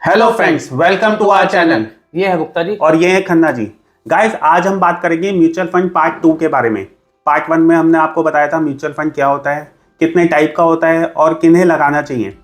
Hello friends, welcome to our channel. ये है गुप्ता जी। और ये है खन्ना जी। गाइस, आज हम बात करेंगे म्यूचुअल फंड पार्ट 2 के बारे में। पार्ट 1 में हमने आपको बताया था म्यूचुअल फंड क्या होता है, कितने टाइप का होता है और किन्हें लगाना चाहिए।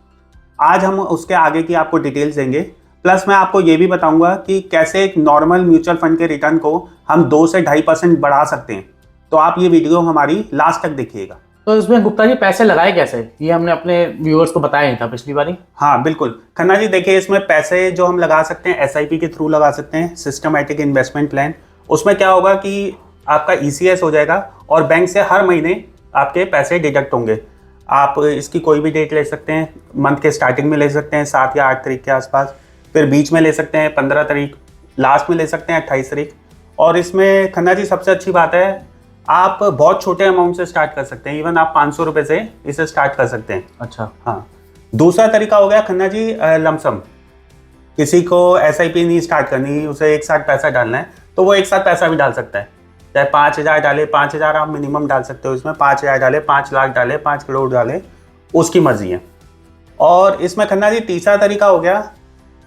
आज हम उसके आगे की आपको डिटेल्स देंगे। प्लस मैं आपको ये भी बताऊंगा कि कैसे एक नॉर्मल म्यूचुअल फंड के रिटर्न को हम 2 से 2.5% बढ़ा सकते हैं। तो आप ये वीडियो हमारी लास्ट तक देखिएगा। तो इसमें गुप्ता जी पैसे लगाए कैसे, ये हमने अपने व्यूअर्स को बताया ही था पिछली बारी। हाँ बिल्कुल खन्ना जी, देखिए इसमें पैसे जो हम लगा सकते हैं एसआईपी के थ्रू लगा सकते हैं, सिस्टमैटिक इन्वेस्टमेंट प्लान। उसमें क्या होगा कि आपका ईसीएस हो जाएगा और बैंक से हर महीने आपके पैसे डिडक्ट होंगे। आप इसकी कोई भी डेट ले सकते हैं, मंथ के स्टार्टिंग में ले सकते हैं 7 या 8 तारीख के आसपास, फिर बीच में ले सकते हैं 15 तारीख, लास्ट में ले सकते हैं 28 तारीख। और इसमें खन्ना जी सबसे अच्छी बात है, आप बहुत छोटे अमाउंट से स्टार्ट कर सकते हैं। इवन आप 500 रुपये से इसे स्टार्ट कर सकते हैं। अच्छा। हाँ, दूसरा तरीका हो गया खन्ना जी लमसम। किसी को एसआईपी नहीं स्टार्ट करनी, उसे एक साथ पैसा डालना है तो वो एक साथ पैसा भी डाल सकता है। चाहे 5,000 डाले, 5,000 आप मिनिमम डाल सकते हो इसमें, 5,000 डाले, 5 लाख डाले, 5 करोड़ डाले, उसकी मर्जी है। और इसमें खन्ना जी तीसरा तरीका हो गया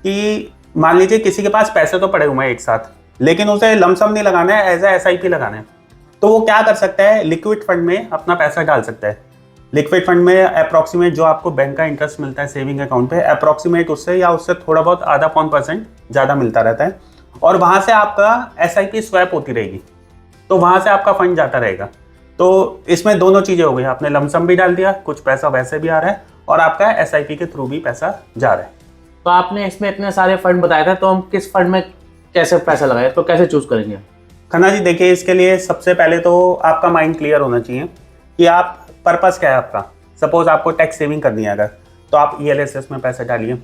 कि मान लीजिए किसी के पास पैसे तो पड़े हुए हैं एक साथ, लेकिन उसे लमसम नहीं लगाना है, एज ए एसआईपी लगाना है। तो वो क्या कर सकता है, लिक्विड फंड में अपना पैसा डाल सकता है। लिक्विड फंड में अप्रॉक्सीमेट जो आपको बैंक का इंटरेस्ट मिलता है सेविंग अकाउंट पे, अप्रॉक्सीमेट उससे या उससे थोड़ा बहुत आधा पौन % ज़्यादा मिलता रहता है। और वहाँ से आपका एसआईपी स्वैप होती रहेगी, तो वहाँ से आपका फंड जाता रहेगा। तो इसमें दोनों चीज़ें हो गई, आपने लमसम भी डाल दिया, कुछ पैसा वैसे भी आ रहा है, और आपका एसआईपी के थ्रू भी पैसा जा रहा है। तो आपने इसमें इतने सारे फंड बताए थे, तो हम किस फंड में कैसे पैसा लगाए, तो कैसे चूज करेंगे? खन्ना जी देखिए, इसके लिए सबसे पहले तो आपका माइंड क्लियर होना चाहिए कि आप पर्पस क्या है आपका। सपोज आपको टैक्स सेविंग करनी है अगर, तो आप ईएलएसएस में पैसा डालिए,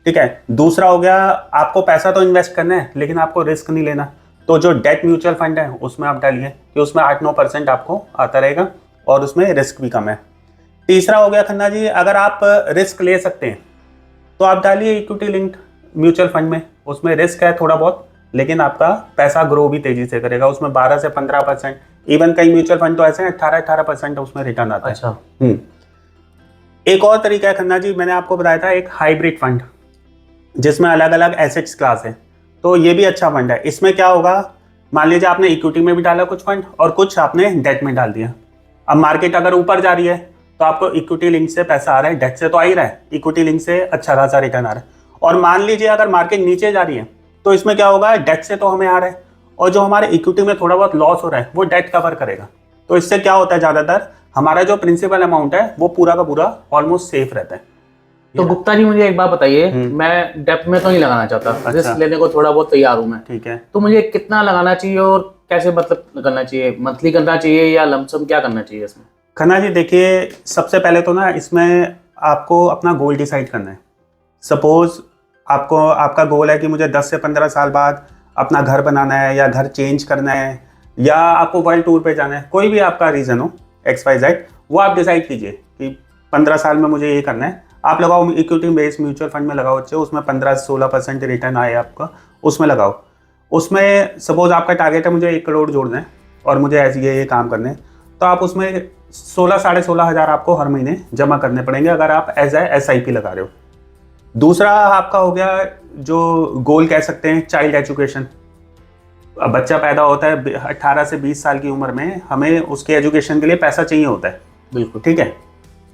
ठीक है। दूसरा हो गया, आपको पैसा तो इन्वेस्ट करना है लेकिन आपको रिस्क नहीं लेना, तो जो डेट म्यूचुअल फंड है उसमें आप डालिए कि उसमें 8-9% आपको आता रहेगा और उसमें रिस्क भी कम है। तीसरा हो गया खन्ना जी, अगर आप रिस्क ले सकते हैं तो आप डालिए इक्विटी लिंक्ड म्यूचुअल फंड में। उसमें रिस्क है थोड़ा बहुत, लेकिन आपका पैसा ग्रो भी तेजी से करेगा। उसमें 12 से 15%, इवन कई म्यूचुअल फंड तो ऐसे हैं 18% उसमें रिटर्न आता है। अच्छा। एक और तरीका है खन्ना जी, मैंने आपको बताया था एक हाइब्रिड फंड, जिसमें अलग अलग एसेट्स क्लास है। तो ये भी अच्छा फंड है। इसमें क्या होगा, मान लीजिए आपने इक्विटी में भी डाला कुछ फंड और कुछ आपने डेट में डाल दिया। अब मार्केट अगर ऊपर जा रही है तो आपको इक्विटी लिंक से पैसा आ रहा है, डेट से तो आ ही रहा है, इक्विटी लिंक से अच्छा खासा रिटर्न आ रहा है। और मान लीजिए अगर मार्केट नीचे जा रही है तो इसमें क्या होगा, डेट से तो हमें आ रहा है और जो हमारे इक्विटी में थोड़ा बहुत लॉस हो रहा है वो डेट कवर करेगा। तो इससे क्या होता है, ज़्यादातर हमारा जो प्रिंसिपल अमाउंट है वो पूरा का पूरा ऑलमोस्ट सेफ रहता है। तो गुप्ता जी मुझे एक बात बताइए, मैं डेप में तो नहीं लगाना चाहता। अच्छा। रिस्क लेने को थोड़ा बहुत तैयार हूँ मैं, ठीक है। तो मुझे कितना लगाना चाहिए और कैसे मतलब करना चाहिए, मंथली करना चाहिए या लमसम, क्या करना चाहिए इसमें? खन्ना जी देखिए, सबसे पहले तो ना इसमें आपको अपना गोल डिसाइड करना है। सपोज आपका गोल है कि मुझे 10 से 15 साल बाद अपना घर बनाना है या घर चेंज करना है या आपको वर्ल्ड टूर पे जाना है, कोई भी आपका रीज़न हो XYZ, वो आप डिसाइड कीजिए कि 15 साल में मुझे ये करना है। आप लगाओ इक्विटी बेस्ड म्यूचुअल फंड में लगाओ, अच्छे उसमें 15 से 16% रिटर्न आए आपका, उसमें लगाओ। उसमें सपोज आपका टारगेट है मुझे 1 करोड़ जोड़ना है और मुझे ऐसे ये काम करने हैं, तो आप उसमें 16-16.5 हज़ार आपको हर महीने जमा करने पड़ेंगे अगर आप एज ए SIP लगा रहे हो। दूसरा आपका हो गया जो गोल कह सकते हैं, चाइल्ड एजुकेशन। बच्चा पैदा होता है 18 से 20 साल की उम्र में, हमें उसके एजुकेशन के लिए पैसा चाहिए होता है। बिल्कुल ठीक है,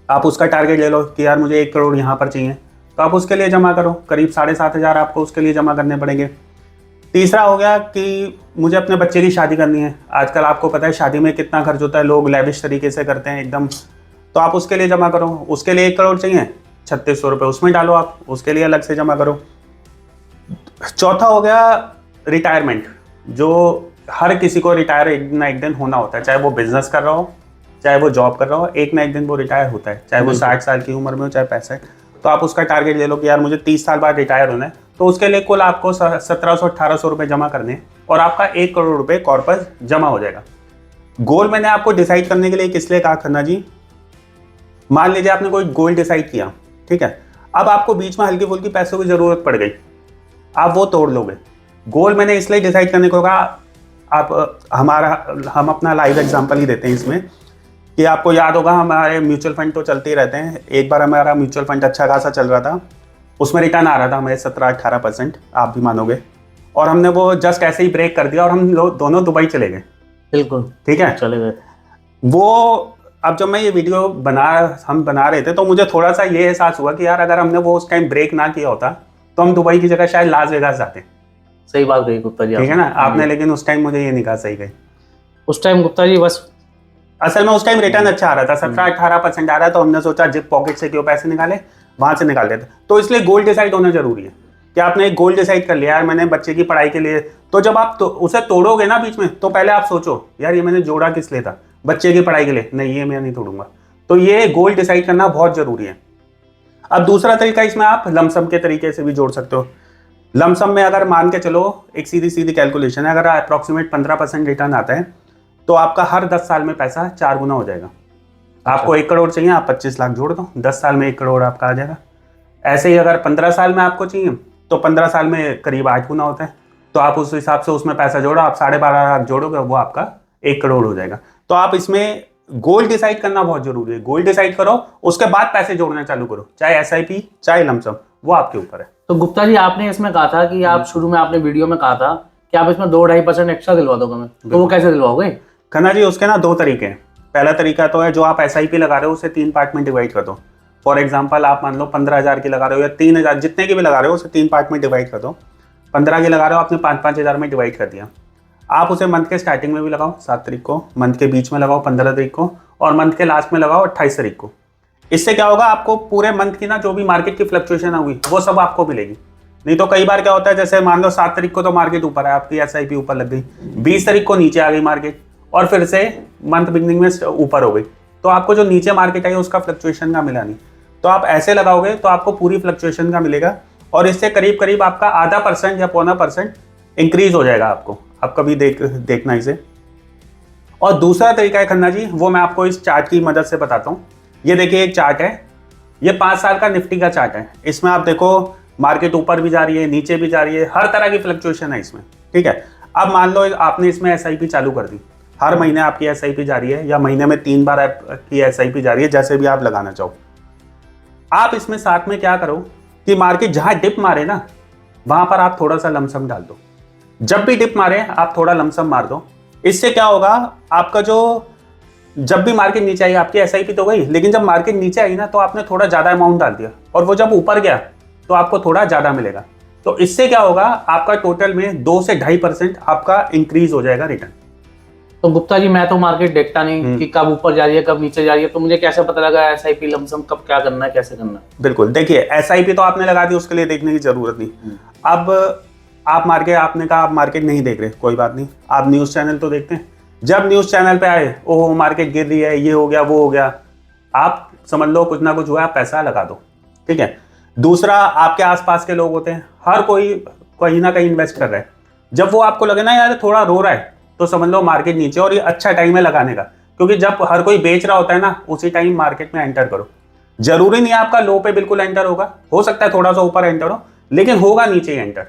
आप उसका टारगेट ले लो कि यार मुझे 1 करोड़ यहाँ पर चाहिए, तो आप उसके लिए जमा करो, करीब 7,500 आपको उसके लिए जमा करने पड़ेंगे। तीसरा हो गया कि मुझे अपने बच्चे की शादी करनी है। आजकल आपको पता है शादी में कितना खर्च होता है, लोग लैविश तरीके से करते हैं एकदम, तो आप उसके लिए जमा करो। उसके लिए 1 करोड़ चाहिए, 3600 रुपये उसमें डालो, आप उसके लिए अलग से जमा करो। चौथा हो गया रिटायरमेंट, जो हर किसी को रिटायर एक ना एक दिन होना होता है, चाहे वो बिजनेस कर रहा हो चाहे वो जॉब कर रहा हो, एक ना एक दिन वो रिटायर होता है, चाहे वो 60 साल की उम्र में हो चाहे 65। तो आप उसका टारगेट ले लो कि यार मुझे 30 साल बाद रिटायर होना है, तो उसके लिए कुल आपको 1700-1800 रुपये जमा करने हैं और आपका 1 करोड़ रुपये कॉर्पस जमा हो जाएगा। गोल मैंने आपको डिसाइड करने के लिए किस लिए कहा खन्ना जी, मान लीजिए आपने कोई गोल डिसाइड किया, ठीक है, अब आपको बीच में हल्की फुल्की पैसों की ज़रूरत पड़ गई, आप वो तोड़ लोगे। गोल मैंने इसलिए डिसाइड करने को कहा, हम अपना लाइव एग्जांपल ही देते हैं इसमें, कि आपको याद होगा हमारे म्यूचुअल फंड तो चलते ही रहते हैं। एक बार हमारा म्यूचुअल फंड अच्छा खासा चल रहा था उसमें रिटर्न आ रहा था हमें 17-18%, आप भी मानोगे। और हमने वो जस्ट ऐसे ही ब्रेक कर दिया और हम लोग दोनों दुबई चले गए। बिल्कुल ठीक है, चले गए। वो अब जब मैं ये वीडियो हम बना रहे थे तो मुझे थोड़ा सा ये एहसास हुआ कि यार अगर हमने वो उस टाइम ब्रेक ना किया होता तो हम दुबई की जगह शायद लास वेगास जाते। सही बात कही गुप्ता जी, ठीक है ना आपने, लेकिन उस टाइम मुझे ये नहीं कहा सही गई। उस टाइम गुप्ता जी बस असल में उस टाइम रिटर्न अच्छा आ रहा था, 17-18% आ रहा है, तो हमने सोचा जिप पॉकेट से क्यों पैसे निकाले, वहां से निकाल लेते। तो इसलिए गोल डिसाइड होना जरूरी है कि आपने एक गोल डिसाइड कर लिया यार मैंने बच्चे की पढ़ाई के लिए, तो जब आप उसे तोड़ोगे ना बीच में, तो पहले आप सोचो यार ये मैंने जोड़ा किस लिए था, बच्चे की पढ़ाई के लिए, नहीं ये मैं नहीं तोड़ूंगा। तो ये गोल डिसाइड करना बहुत जरूरी है। अब दूसरा तरीका इसमें आप लमसम के तरीके से भी जोड़ सकते हो। लमसम में अगर मान के चलो एक सीधी सीधी कैलकुलेशन है, अगर अप्रॉक्सीमेट 15% रिटर्न आता है तो आपका हर 10 साल में पैसा 4 गुना हो जाएगा। आपको 1 करोड़ चाहिए, आप 25 लाख जोड़ दो, 10 साल में 1 करोड़ आपका आ जाएगा। ऐसे ही अगर 15 साल में आपको चाहिए तो 15 साल में करीब 8 गुना होता है, तो आप उस हिसाब से उसमें पैसा जोड़ो, आप 12.5 लाख जोड़ोगे वो आपका 1 करोड़ हो जाएगा। तो आप इसमें गोल डिसाइड करना बहुत जरूरी है। गोल डिसाइड करो, उसके बाद पैसे जोड़ना चालू करो, चाहे SIP चाहे लमसम, वो आपके ऊपर है। तो गुप्ता जी आपने इसमें कहा था कि आप शुरू में आपने वीडियो में कहा था कि आप इसमें 2-2.5% एक्स्ट्रा दिलवा दोगे हमें, तो वो कैसे दिलवाओगे? खन्ना जी उसके ना 2 तरीके हैं। पहला तरीका तो है जो आप SIP लगा रहे हो उसे 3 पार्ट में डिवाइड कर दो। फॉर एग्जाम्पल आप मान लो 15,000 की लगा रहे हो या 3,000, जितने की भी लगा रहे हो उसे 3 पार्ट में डिवाइड कर दो। 15 की लगा रहे हो आपने 5-5 हज़ार में डिवाइड कर दिया। आप उसे मंथ के स्टार्टिंग में भी लगाओ 7 तारीख को, मंथ के बीच में लगाओ 15 तारीख को, और मंथ के लास्ट में लगाओ 28 तारीख को। इससे क्या होगा, आपको पूरे मंथ की ना जो भी मार्केट की फ्लक्चुएशन होगी वो सब आपको मिलेगी। नहीं तो कई बार क्या होता है, जैसे मान लो 7 तारीख को तो मार्केट ऊपर है, आपकी SIP ऊपर लग गई, 20 तारीख को नीचे आ गई मार्केट, और फिर से मंथ बिगनिंग में ऊपर हो गई, तो आपको जो नीचे मार्केट आई उसका फ्लक्चुएशन का मिला नहीं। तो आप ऐसे लगाओगे तो आपको पूरी फ्लक्चुएशन का मिलेगा, और इससे करीब करीब आपका 0.5% या 0.25% इंक्रीज हो जाएगा आपको। आप कभी देखना इसे। और दूसरा तरीका है खन्ना जी, वो मैं आपको इस चार्ट की मदद से बताता हूँ। ये देखिए एक चार्ट है, ये 5 साल का निफ्टी का चार्ट है। इसमें आप देखो मार्केट ऊपर भी जा रही है, नीचे भी जा रही है, हर तरह की फ्लक्चुएशन है इसमें। ठीक है, अब मान लो आपने इसमें SIP चालू कर दी, हर महीने आपकी SIP जा रही है, या महीने में 3 बार आपकी SIP जा रही है, जैसे भी आप लगाना चाहो। आप इसमें साथ में क्या करो कि मार्केट जहां डिप मारे ना, वहां पर आप थोड़ा सा लमसम डाल दो। जब भी डिप मारे आप थोड़ा लमसम मार दो। इससे क्या होगा, आपका जो जब भी मार्केट नीचे आई आपकी SIP तो गई, लेकिन जब मार्केट नीचे आई ना तो आपने थोड़ा ज्यादा अमाउंट डाल दिया, और वो जब ऊपर गया तो आपको थोड़ा ज्यादा मिलेगा। तो इससे क्या होगा, आपका टोटल में 2 से 2.5% आपका इंक्रीज हो जाएगा रिटर्न। तो गुप्ता जी मैं तो मार्केट देखता नहीं कि कब ऊपर जा रही है कब नीचे जा रही है, तो मुझे कैसे पता लगा SIP लमसम कब क्या करना है, कैसे करना है? बिल्कुल, देखिए SIP तो आपने लगा दी, उसके लिए देखने की जरूरत नहीं। अब आप मार्केट, आपने कहा आप मार्केट नहीं देख रहे, कोई बात नहीं, आप न्यूज़ चैनल तो देखते हैं। जब न्यूज़ चैनल पे आए ओह मार्केट गिर रही है, ये हो गया वो हो गया, आप समझ लो कुछ ना कुछ हुआ, आप पैसा लगा दो। ठीक है, दूसरा आपके आसपास के लोग होते हैं, हर कोई कहीं ना कहीं इन्वेस्ट कर रहा है। जब वो आपको लगे ना यार थोड़ा रो रहा है, तो समझ लो मार्केट नीचे, और ये अच्छा टाइम है लगाने का, क्योंकि जब हर कोई बेच रहा होता है ना, उसी टाइम मार्केट में एंटर करो। जरूरी नहीं है आपका लो पे बिल्कुल एंटर होगा, हो सकता है थोड़ा सा ऊपर एंटर हो, लेकिन होगा नीचे ही एंटर।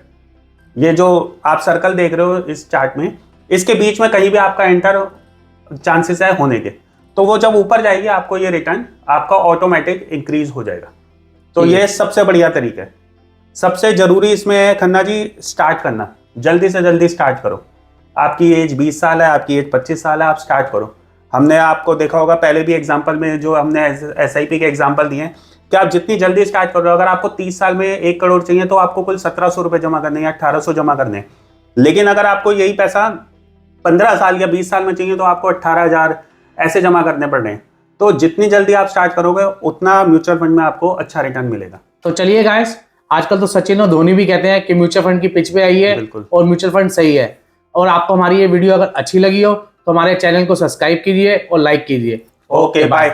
ये जो आप सर्कल देख रहे हो इस चार्ट में, इसके बीच में कहीं भी आपका एंटर चांसेस है होने के, तो वो जब ऊपर जाएगी आपको ये रिटर्न आपका ऑटोमेटिक इंक्रीज हो जाएगा। तो ये सबसे बढ़िया तरीका है। सबसे जरूरी इसमें है खन्ना जी स्टार्ट करना, जल्दी से जल्दी स्टार्ट करो। आपकी एज 20 साल है, आपकी एज 25 साल है, आप स्टार्ट करो। हमने आपको देखा होगा पहले भी एग्जाम्पल में, जो हमने SIP के एग्जाम्पल दिए हैं, कि आप जितनी जल्दी स्टार्ट कर रहे हो, अगर आपको 30 साल में 1 करोड़ चाहिए तो आपको कुल 1700 रुपये जमा करने या 1800 जमा करने। लेकिन अगर आपको यही पैसा 15 साल या 20 साल में चाहिए तो आपको 18,000 ऐसे जमा करने पड़ रहे हैं। तो जितनी जल्दी आप स्टार्ट करोगे उतना म्यूचुअल फंड में आपको अच्छा रिटर्न मिलेगा। तो चलिए गाइस, आजकल तो सचिन और धोनी भी कहते हैं कि म्यूचुअल फंड की पिच पे आई है और म्यूचुअल फंड सही है। और आपको हमारी ये वीडियो अगर अच्छी लगी हो तो हमारे चैनल को सब्सक्राइब कीजिए और लाइक कीजिए। Okay bye.